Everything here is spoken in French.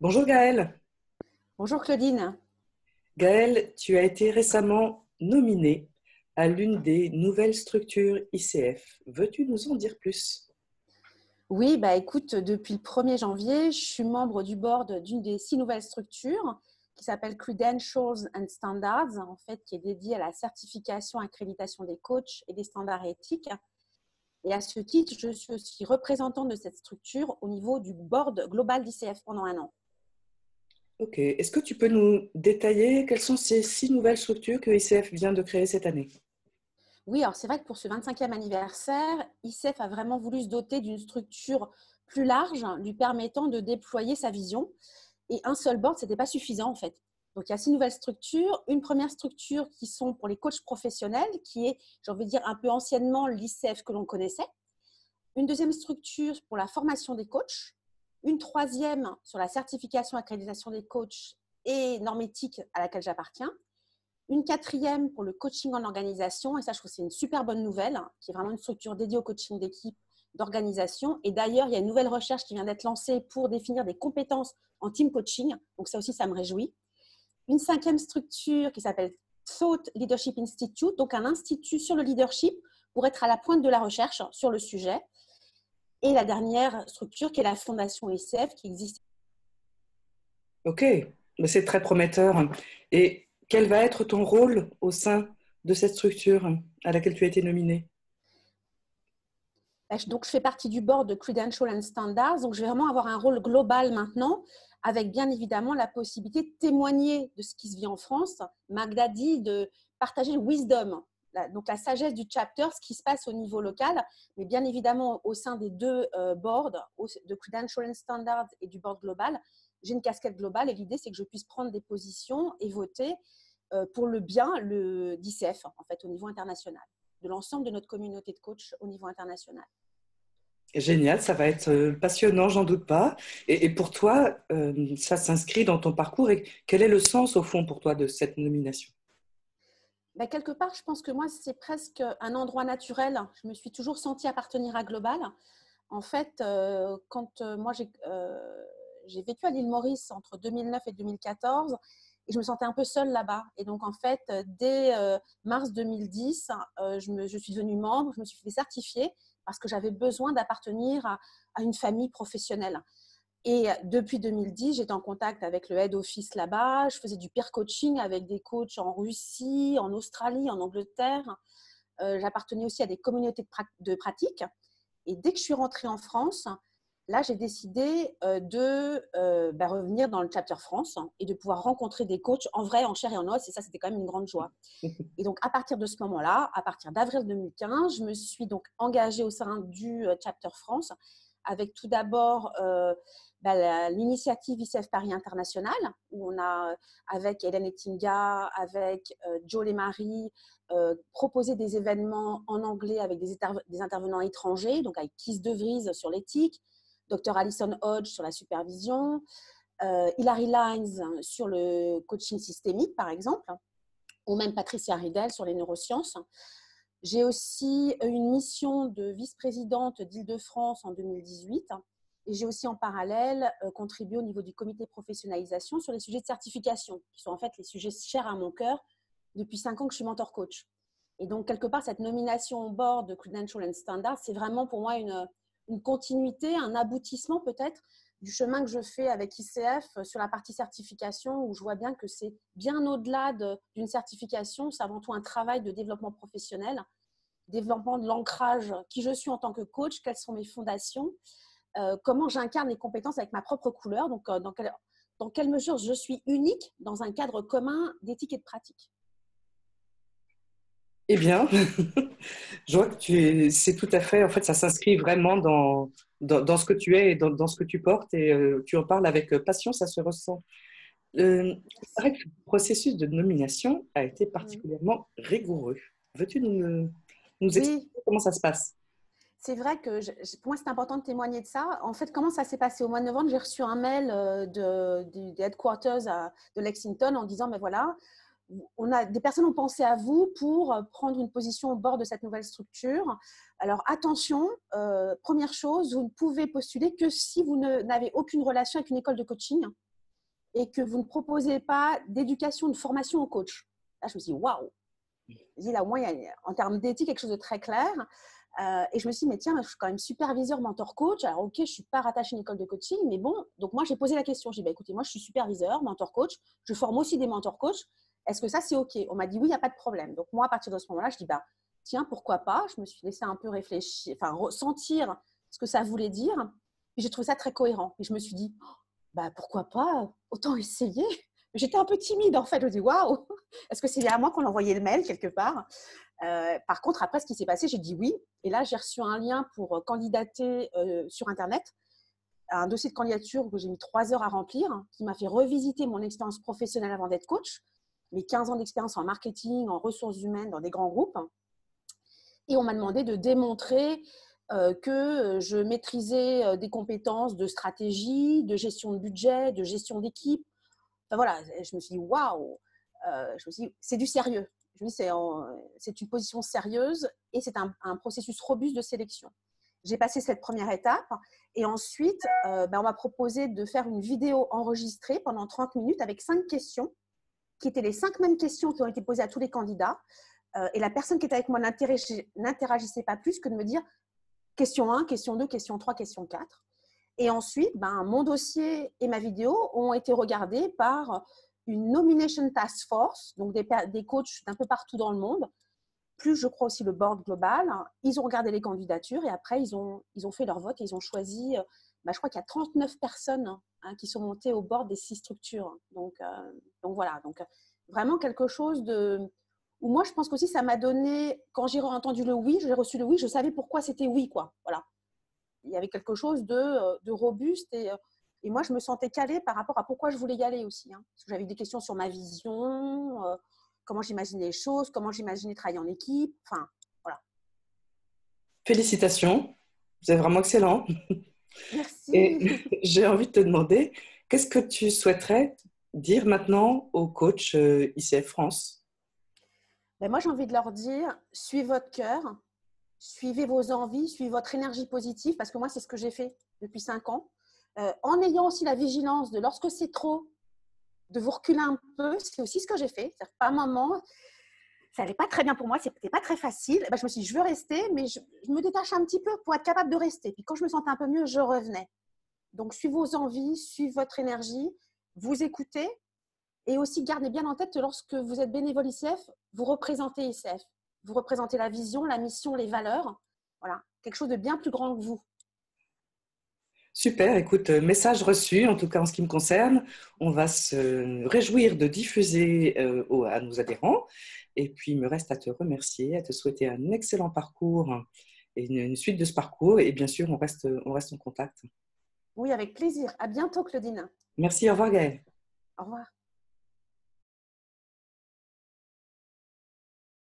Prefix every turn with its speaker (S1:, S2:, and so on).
S1: Bonjour Gaëlle.
S2: Bonjour Claudine.
S1: Gaëlle, tu as été récemment nominée à l'une des nouvelles structures ICF. Veux-tu nous en dire plus?
S2: Oui, écoute, depuis le 1er janvier, je suis membre du board d'une des 6 nouvelles structures qui s'appelle Credentials and Standards, en fait, qui est dédiée à la certification, accréditation des coachs et des standards éthiques. Et à ce titre, je suis aussi représentante de cette structure au niveau du board global d'ICF pendant un an.
S1: Ok. Est-ce que tu peux nous détailler quelles sont ces 6 nouvelles structures que ICF vient de créer cette année?
S2: Oui, alors c'est vrai que pour ce 25e anniversaire, ICF a vraiment voulu se doter d'une structure plus large, lui permettant de déployer sa vision. Et un seul board, ce n'était pas suffisant en fait. Donc il y a 6 nouvelles structures. Une première structure qui sont pour les coachs professionnels, qui est, j'ai envie de dire, un peu anciennement l'ICF que l'on connaissait. Une deuxième structure pour la formation des coachs. Une troisième sur la certification et accréditation des coachs et normes éthiques à laquelle j'appartiens. Une quatrième pour le coaching en organisation, et ça je trouve que c'est une super bonne nouvelle, qui est vraiment une structure dédiée au coaching d'équipe, d'organisation. Et d'ailleurs, il y a une nouvelle recherche qui vient d'être lancée pour définir des compétences en team coaching, donc ça aussi ça me réjouit. Une cinquième structure qui s'appelle Thought Leadership Institute, donc un institut sur le leadership pour être à la pointe de la recherche sur le sujet. Et la dernière structure qui est la Fondation ICF qui existe.
S1: Ok, mais c'est très prometteur. Et quel va être ton rôle au sein de cette structure à laquelle tu as été nominée?
S2: Donc, je fais partie du board de Credentials and Standards. Donc, je vais vraiment avoir un rôle global maintenant, avec bien évidemment la possibilité de témoigner de ce qui se vit en France. Magda dit de partager le wisdom, donc la sagesse du chapter, ce qui se passe au niveau local, mais bien évidemment au sein des deux boards, de Credentials and Standards et du board global. J'ai une casquette globale et l'idée, c'est que je puisse prendre des positions et voter pour le bien d'ICF, en fait, au niveau international, de l'ensemble de notre communauté de coachs au niveau international.
S1: Génial, ça va être passionnant, j'en doute pas. Et pour toi, ça s'inscrit dans ton parcours. Et quel est le sens, au fond, pour toi, de cette nomination?
S2: Quelque part, je pense que moi, c'est presque un endroit naturel. Je me suis toujours sentie appartenir à Global. En fait, quand moi, j'ai vécu à l'île Maurice entre 2009 et 2014 et je me sentais un peu seule là-bas. Et donc, en fait, dès mars 2010, je suis devenue membre, je me suis fait certifier parce que j'avais besoin d'appartenir à une famille professionnelle. Et depuis 2010, j'étais en contact avec le head office là-bas. Je faisais du peer coaching avec des coachs en Russie, en Australie, en Angleterre. J'appartenais aussi à des communautés de pratique. Et dès que je suis rentrée en France, là, j'ai décidé de revenir dans le chapter France et de pouvoir rencontrer des coachs en vrai, en chair et en os. Et ça, c'était quand même une grande joie. Et donc, à partir de ce moment-là, à partir d'avril 2015, je me suis donc engagée au sein du chapter France avec tout d'abord l'initiative ICF Paris International, où on a, avec Hélène Ettinga, avec Joe Lemarie, proposé des événements en anglais avec des intervenants étrangers, donc avec Keith De Vries sur l'éthique, Dr Alison Hodge sur la supervision, Hilary Lines sur le coaching systémique, par exemple, ou même Patricia Riedel sur les neurosciences. J'ai aussi une mission de vice-présidente d'Île-de-France en 2018 et j'ai aussi en parallèle contribué au niveau du comité professionnalisation sur les sujets de certification, qui sont en fait les sujets chers à mon cœur depuis 5 ans que je suis mentor coach. Et donc, quelque part, cette nomination au board de Credentials and Standards, c'est vraiment pour moi une continuité, un aboutissement peut-être du chemin que je fais avec ICF sur la partie certification, où je vois bien que c'est bien au-delà d'une certification, c'est avant tout un travail de développement professionnel, développement de l'ancrage, qui je suis en tant que coach, quelles sont mes fondations, comment j'incarne les compétences avec ma propre couleur, donc dans quelle mesure je suis unique dans un cadre commun d'éthique et de pratique.
S1: Eh bien, je vois que c'est tout à fait, en fait, ça s'inscrit vraiment dans ce que tu es et dans ce que tu portes et tu en parles avec passion, ça se ressent. Il paraît que le processus de nomination a été particulièrement rigoureux. Veux-tu nous expliquer
S2: Oui,
S1: comment ça se passe?
S2: c'est vrai que pour moi, c'est important de témoigner de ça. En fait, comment ça s'est passé? Au mois de novembre, j'ai reçu un mail des headquarters de Lexington en disant, mais voilà, des personnes ont pensé à vous pour prendre une position au bord de cette nouvelle structure. Alors attention, première chose, vous ne pouvez postuler que si vous n'avez aucune relation avec une école de coaching. et que vous ne proposez pas d'éducation, de formation au coach. Là, je me suis dit, waouh! Je me dis, là, au moins, il y a, en termes d'éthique, quelque chose de très clair. Et je me suis dit, mais tiens, je suis quand même superviseur, mentor, coach. Alors, ok, je ne suis pas rattachée à une école de coaching, mais bon, donc moi, j'ai posé la question. J'ai dit, bah, écoutez, moi, je suis superviseur, mentor, coach. Je forme aussi des mentors, coach. Est-ce que ça, c'est ok? On m'a dit, oui, il n'y a pas de problème. Donc, moi, à partir de ce moment-là, je dis, bah, tiens, pourquoi pas? Je me suis laissé un peu réfléchir, enfin, ressentir ce que ça voulait dire. Puis, j'ai trouvé ça très cohérent. Et je me suis dit, bah, pourquoi pas? Autant essayer. J'étais un peu timide, en fait. Je me dis, waouh, est-ce que c'est à moi qu'on envoyait le mail quelque part? Par contre, après, ce qui s'est passé, j'ai dit oui. Et là, j'ai reçu un lien pour candidater sur Internet, un dossier de candidature que j'ai mis 3 heures à remplir, qui m'a fait revisiter mon expérience professionnelle avant d'être coach, mes 15 ans d'expérience en marketing, en ressources humaines, dans des grands groupes. Et on m'a demandé de démontrer que je maîtrisais des compétences de stratégie, de gestion de budget, de gestion d'équipe. Enfin, voilà, je me suis dit, waouh, je me suis dit, c'est du sérieux. Je me dis, c'est une position sérieuse et c'est un processus robuste de sélection. J'ai passé cette première étape et ensuite, on m'a proposé de faire une vidéo enregistrée pendant 30 minutes avec 5 questions, qui étaient les 5 mêmes questions qui ont été posées à tous les candidats. Et la personne qui était avec moi n'interagissait pas plus que de me dire question 1, question 2, question 3, question 4. Et ensuite, mon dossier et ma vidéo ont été regardés par une nomination task force, donc des coachs d'un peu partout dans le monde, plus je crois aussi le board global. Ils ont regardé les candidatures et après, ils ont fait leur vote et ils ont choisi, je crois qu'il y a 39 personnes qui sont montées au board des 6 structures. Donc voilà, donc vraiment quelque chose de… Où moi, je pense qu'aussi, ça m'a donné, quand j'ai entendu le oui, j'ai reçu le oui, je savais pourquoi c'était oui, quoi. Voilà. Il y avait quelque chose de robuste et moi, je me sentais calée par rapport à pourquoi je voulais y aller aussi. Parce que j'avais des questions sur ma vision, comment j'imaginais les choses, comment j'imaginais travailler en équipe. Enfin, voilà.
S1: Félicitations, c'est vraiment excellent.
S2: Merci.
S1: Et j'ai envie de te demander, qu'est-ce que tu souhaiterais dire maintenant aux coachs ICF France?
S2: Moi, j'ai envie de leur dire, suivez votre cœur, suivez vos envies, suivez votre énergie positive, parce que moi, c'est ce que j'ai fait depuis 5 ans. En ayant aussi la vigilance de lorsque c'est trop, de vous reculer un peu, c'est aussi ce que j'ai fait. C'est-à-dire, par un moment, ça n'allait pas très bien pour moi, c'était pas très facile. Je me suis dit, je veux rester, mais je me détache un petit peu pour être capable de rester. Puis quand je me sentais un peu mieux, je revenais. Donc, suivez vos envies, suivez votre énergie, vous écoutez et aussi gardez bien en tête que lorsque vous êtes bénévole ICF, vous représentez ICF. Vous représentez la vision, la mission, les valeurs. Voilà, quelque chose de bien plus grand que vous.
S1: Super, écoute, message reçu, en tout cas en ce qui me concerne. On va se réjouir de diffuser à nos adhérents. Et puis, il me reste à te remercier, à te souhaiter un excellent parcours et une suite de ce parcours. Et bien sûr, on reste en contact.
S2: Oui, avec plaisir. À bientôt, Claudine.
S1: Merci, au revoir Gaëlle.
S2: Au revoir.